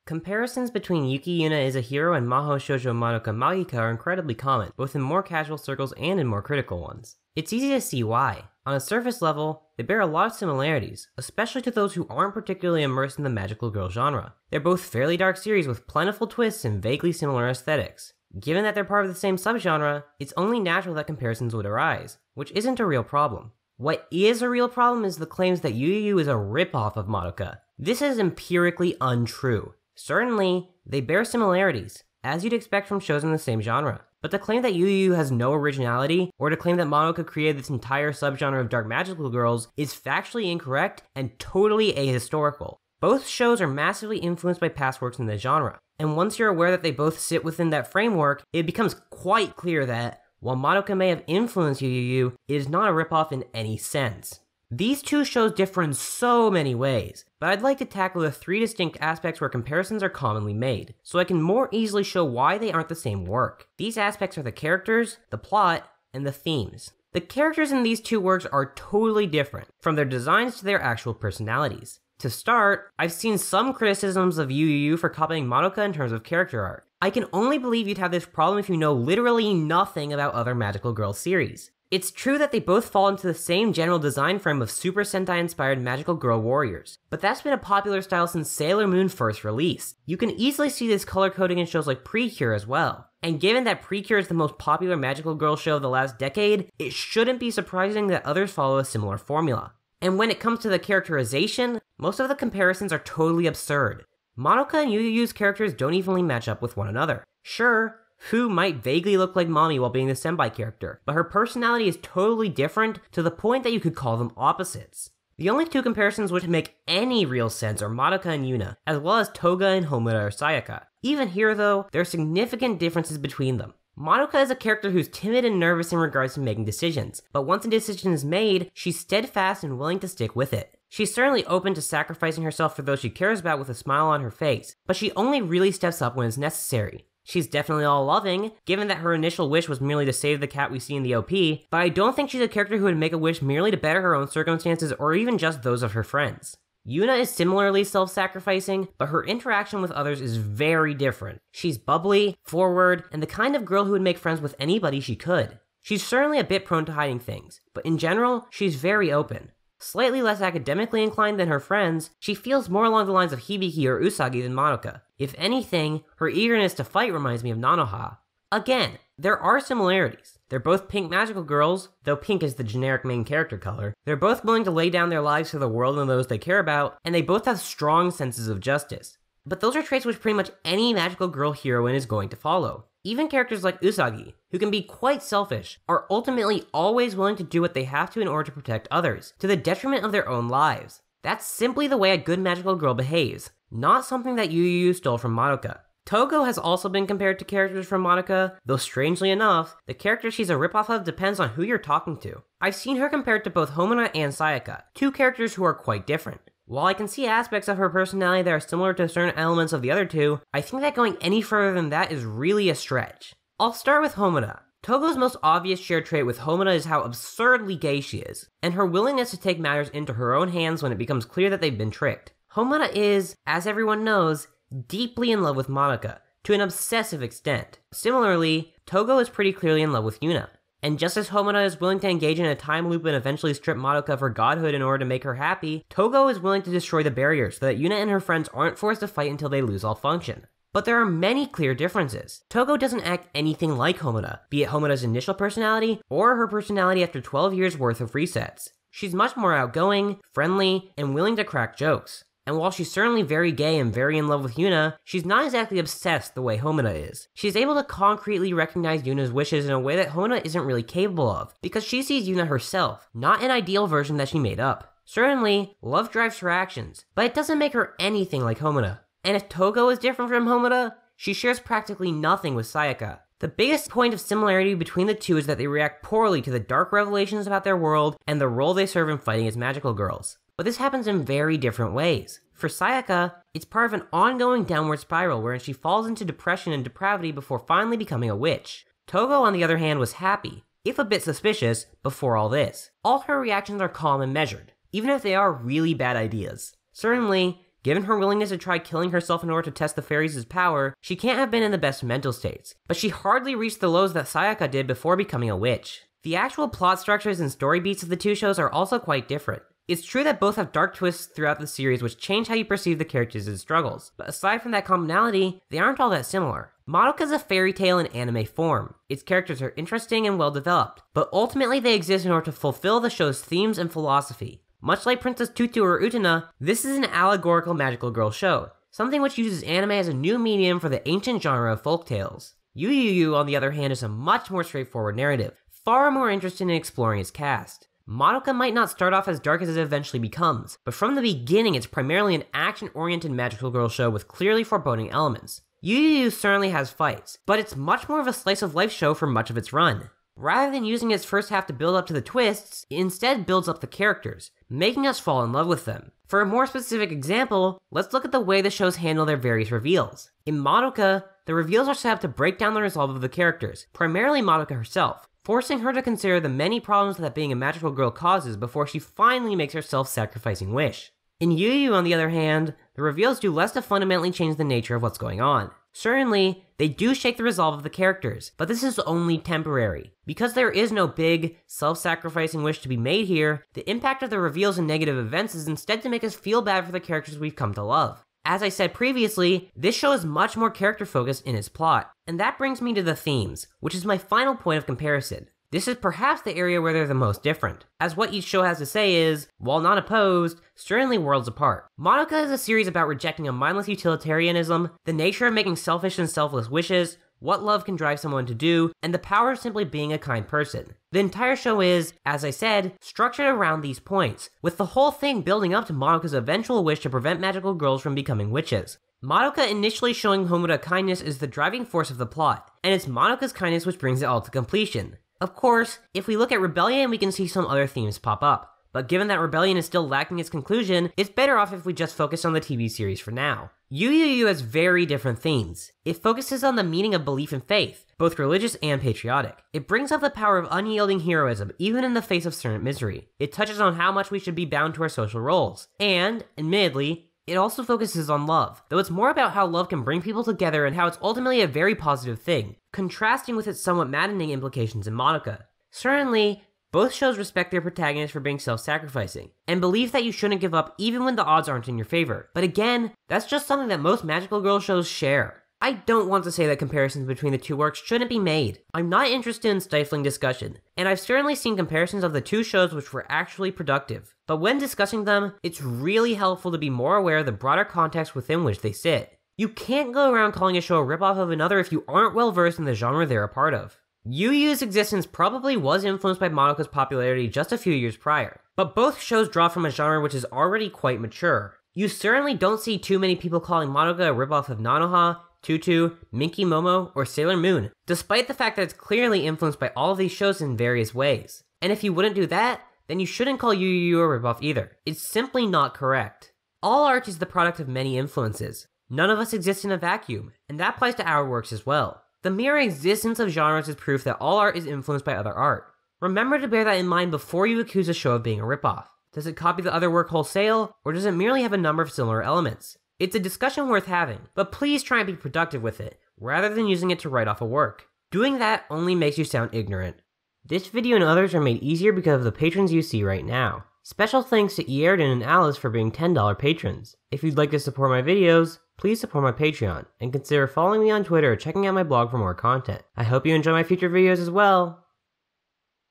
Comparisons between Yuki Yuna is a hero and Mahou Shoujo Madoka Magica are incredibly common, both in more casual circles and in more critical ones. It's easy to see why. On a surface level, they bear a lot of similarities, especially to those who aren't particularly immersed in the magical girl genre. They're both fairly dark series with plentiful twists and vaguely similar aesthetics. Given that they're part of the same subgenre, it's only natural that comparisons would arise, which isn't a real problem. What is a real problem is the claims that Yu Yu Yu is a ripoff of Madoka. This is empirically untrue. Certainly, they bear similarities, as you'd expect from shows in the same genre. But to claim that Yu Yu Yu has no originality, or to claim that Madoka created this entire subgenre of dark magical girls, is factually incorrect and totally ahistorical. Both shows are massively influenced by past works in the genre, and once you're aware that they both sit within that framework, it becomes quite clear that, while Madoka may have influenced Yu Yu Yu, it is not a ripoff in any sense. These two shows differ in so many ways, but I'd like to tackle the three distinct aspects where comparisons are commonly made, so I can more easily show why they aren't the same work. These aspects are the characters, the plot, and the themes. The characters in these two works are totally different, from their designs to their actual personalities. To start, I've seen some criticisms of Yu Yu Yu for copying Madoka in terms of character art. I can only believe you'd have this problem if you know literally nothing about other magical girl series. It's true that they both fall into the same general design frame of Super Sentai-inspired magical girl warriors, but that's been a popular style since Sailor Moon first released. You can easily see this color coding in shows like Precure as well. And given that Precure is the most popular magical girl show of the last decade, it shouldn't be surprising that others follow a similar formula. And when it comes to the characterization, most of the comparisons are totally absurd. Madoka and Yu Yu Yu's characters don't evenly match up with one another. Sure, Fu might vaguely look like Mommy while being the senpai character, but her personality is totally different to the point that you could call them opposites. The only two comparisons which make any real sense are Madoka and Yuna, as well as Toga and Homura or Sayaka. Even here though, there are significant differences between them. Madoka is a character who's timid and nervous in regards to making decisions, but once a decision is made, she's steadfast and willing to stick with it. She's certainly open to sacrificing herself for those she cares about with a smile on her face, but she only really steps up when it's necessary. She's definitely all-loving, given that her initial wish was merely to save the cat we see in the OP, but I don't think she's a character who would make a wish merely to better her own circumstances or even just those of her friends. Yuna is similarly self-sacrificing, but her interaction with others is very different. She's bubbly, forward, and the kind of girl who would make friends with anybody she could. She's certainly a bit prone to hiding things, but in general, she's very open. Slightly less academically inclined than her friends, she feels more along the lines of Hibiki or Usagi than Madoka. If anything, her eagerness to fight reminds me of Nanoha. Again, there are similarities. They're both pink magical girls, though pink is the generic main character color. They're both willing to lay down their lives for the world and those they care about, and they both have strong senses of justice. But those are traits which pretty much any magical girl heroine is going to follow. Even characters like Usagi, who can be quite selfish, are ultimately always willing to do what they have to in order to protect others, to the detriment of their own lives. That's simply the way a good magical girl behaves, not something that Yu Yu Yu stole from Madoka. Togo has also been compared to characters from Madoka, though strangely enough, the character she's a ripoff of depends on who you're talking to. I've seen her compared to both Homura and Sayaka, two characters who are quite different. While I can see aspects of her personality that are similar to certain elements of the other two, I think that going any further than that is really a stretch. I'll start with Homura. Togo's most obvious shared trait with Homura is how absurdly gay she is, and her willingness to take matters into her own hands when it becomes clear that they've been tricked. Homura is, as everyone knows, deeply in love with Madoka, to an obsessive extent. Similarly, Togo is pretty clearly in love with Yuna. And just as Homura is willing to engage in a time loop and eventually strip Madoka of her godhood in order to make her happy, Togo is willing to destroy the barrier so that Yuna and her friends aren't forced to fight until they lose all function. But there are many clear differences. Togo doesn't act anything like Homura, be it Homura's initial personality or her personality after 12 years worth of resets. She's much more outgoing, friendly, and willing to crack jokes. And while she's certainly very gay and very in love with Yuna, she's not exactly obsessed the way Homura is. She's able to concretely recognize Yuna's wishes in a way that Homura isn't really capable of, because she sees Yuna herself, not an ideal version that she made up. Certainly, love drives her actions, but it doesn't make her anything like Homura. And if Togo is different from Homura, she shares practically nothing with Sayaka. The biggest point of similarity between the two is that they react poorly to the dark revelations about their world and the role they serve in fighting as magical girls. But this happens in very different ways. For Sayaka, it's part of an ongoing downward spiral wherein she falls into depression and depravity before finally becoming a witch. Togo, on the other hand, was happy, if a bit suspicious, before all this. All her reactions are calm and measured, even if they are really bad ideas. Certainly, Given her willingness to try killing herself in order to test the fairies' power, she can't have been in the best mental states, but she hardly reached the lows that Sayaka did before becoming a witch. The actual plot structures and story beats of the two shows are also quite different. It's true that both have dark twists throughout the series which change how you perceive the characters' struggles, but aside from that commonality, they aren't all that similar. Madoka is a fairy tale in anime form. Its characters are interesting and well developed, but ultimately they exist in order to fulfill the show's themes and philosophy. Much like Princess Tutu or Utena, this is an allegorical magical girl show, something which uses anime as a new medium for the ancient genre of folktales. Yu Yu Yu, on the other hand, is a much more straightforward narrative, far more interested in exploring its cast. Madoka might not start off as dark as it eventually becomes, but from the beginning it's primarily an action-oriented magical girl show with clearly foreboding elements. Yu Yu Yu certainly has fights, but it's much more of a slice-of-life show for much of its run. Rather than using its first half to build up to the twists, it instead builds up the characters, making us fall in love with them. For a more specific example, let's look at the way the shows handle their various reveals. In Madoka, the reveals are set up to break down the resolve of the characters, primarily Madoka herself, forcing her to consider the many problems that being a magical girl causes before she finally makes her self-sacrificing wish. In Yu Yu, on the other hand, the reveals do less to fundamentally change the nature of what's going on. Certainly, they do shake the resolve of the characters, but this is only temporary. Because there is no big, self-sacrificing wish to be made here, the impact of the reveals and negative events is instead to make us feel bad for the characters we've come to love. As I said previously, this show is much more character-focused in its plot, and that brings me to the themes, which is my final point of comparison. This is perhaps the area where they're the most different, as what each show has to say is, while not opposed, certainly worlds apart. Madoka is a series about rejecting a mindless utilitarianism, the nature of making selfish and selfless wishes, what love can drive someone to do, and the power of simply being a kind person. The entire show is, as I said, structured around these points, with the whole thing building up to Madoka's eventual wish to prevent magical girls from becoming witches. Madoka initially showing Homura kindness is the driving force of the plot, and it's Madoka's kindness which brings it all to completion. Of course, if we look at Rebellion, we can see some other themes pop up, but given that Rebellion is still lacking its conclusion, it's better off if we just focus on the TV series for now. Yu Yu Yu has very different themes. It focuses on the meaning of belief and faith, both religious and patriotic. It brings up the power of unyielding heroism, even in the face of certain misery. It touches on how much we should be bound to our social roles, and, admittedly, it also focuses on love, though it's more about how love can bring people together and how it's ultimately a very positive thing, contrasting with its somewhat maddening implications in Madoka. Certainly, both shows respect their protagonists for being self-sacrificing, and believe that you shouldn't give up even when the odds aren't in your favor. But again, that's just something that most magical girl shows share. I don't want to say that comparisons between the two works shouldn't be made. I'm not interested in stifling discussion, and I've certainly seen comparisons of the two shows which were actually productive. But when discussing them, it's really helpful to be more aware of the broader context within which they sit. You can't go around calling a show a ripoff of another if you aren't well versed in the genre they're a part of. Yu Yu's existence probably was influenced by Madoka's popularity just a few years prior, but both shows draw from a genre which is already quite mature. You certainly don't see too many people calling Madoka a ripoff of Nanoha, Tutu, Minky Momo, or Sailor Moon, despite the fact that it's clearly influenced by all of these shows in various ways. And if you wouldn't do that, then you shouldn't call Yu Yu Yu a ripoff either. It's simply not correct. All art is the product of many influences. None of us exist in a vacuum, and that applies to our works as well. The mere existence of genres is proof that all art is influenced by other art. Remember to bear that in mind before you accuse a show of being a ripoff. Does it copy the other work wholesale, or does it merely have a number of similar elements? It's a discussion worth having, but please try and be productive with it, rather than using it to write off a work. Doing that only makes you sound ignorant. This video and others are made easier because of the patrons you see right now. Special thanks to Earden and Alice for being $10 patrons. If you'd like to support my videos, please support my Patreon, and consider following me on Twitter or checking out my blog for more content. I hope you enjoy my future videos as well.